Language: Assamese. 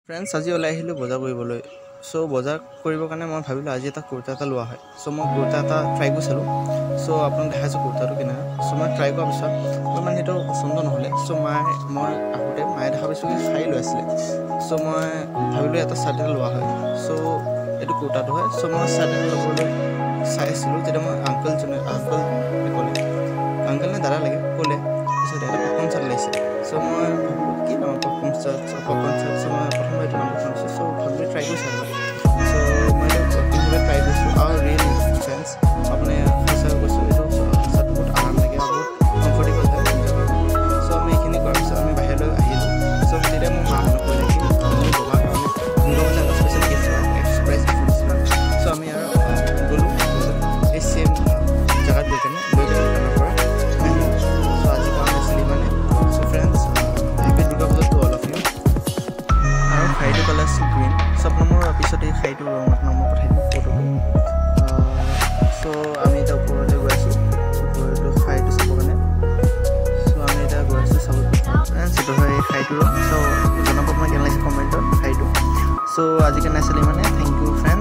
ফ্ৰেণ্ডছ আজি ওলাই আহিলোঁ বজাৰ কৰিবলৈ। চ' বজাৰ কৰিবৰ কাৰণে মই ভাবিলোঁ আজি এটা কুৰ্তা এটা লোৱা হয়। চ' মই কুৰ্তা এটা ট্ৰাই কৰি চালোঁ। চ' আপোনাক দেখাইছোঁ কুৰ্তাটো কেনেকুৱা। চ' মই ট্ৰাই কৰাৰ পিছত মানে সেইটো পচন্দ নহ'লে। চ' মই আহোঁতে মায়ে দেখা পাইছোঁ কি শাৰী লৈ আছিলে। চ' মই ভাবিলোঁ এটা চাৰ্ট এটা লোৱা হয়। চ' এইটো কুৰ্তাটো হয়। চ' মই চাৰ্ট এটা ল'বলৈ চাই আছিলোঁ যেতিয়া মই আংকল ক'লে, আংকল নে দাদা লাগে ক'লে, তাৰপিছত এটা পপকৰ্ণ চাৰ্ট লাগিছে। চ' মই ভাবিলোঁ কি নাম পপকৰ্ণ চাৰ্ট। চ' মই প্ৰথমবাৰ এইটো নাম শুনিছোঁ। চ' ভাবিলোঁ ট্ৰাই কৰি চালোঁ। চ' মই এইটো পিন্ধিবলৈ ট্ৰাই কৰিছোঁ আৰু ৰিয়েলি ফ্ৰেণ্ডছ আপুনি সঁচাকৈ কৈছোঁ এইটো চাৰ্টটো বহুত আৰাম লাগে আৰু বহুত কমফৰ্টেবল হয়। চ' আমি এইখিনি কৰাৰ পিছত আমি বাহিৰলৈ আহিলোঁ। চ' তেতিয়া মোৰ মা মনত পৰিলে কি মোৰ ববাক মোৰ কাৰণে এটা স্পেচিয়েল গিফ্ট এক্সপ্ৰেছ গিফ্ট দিছিলোঁ। চ' আমি আৰু গ'লোঁ এই ছেইম জেগাত গৈ কেনে দোকানৰ পৰা আহিলোঁ। চ' আজি কাম আছিলে মানে। চ' friends happy Durga Puja to all of U. আৰু শাড়ীটো কালাৰ আছিল গ্ৰীণ। চ' আপোনাৰ মোৰ পিছত এই শাড়ীটোৰ ৰং আপোনাৰ মই পঠাই দিম ফটোটো। চ' আমি এতিয়া ওপৰলৈ গৈ আছোঁ ওপৰলৈ শাড়ীটো চাবৰ কাৰণে। চ' আমি এতিয়া গৈ আছোঁ চাবলৈ। সেইটো হয় এই শাড়ীটোৰ ৰং। চ' জনাব মই কেনে লাগিছে কমেণ্টত শাড়ীটো। চ' আজি কেনে আছিলে মানে থেংক ইউ ফ্ৰেণ্ড।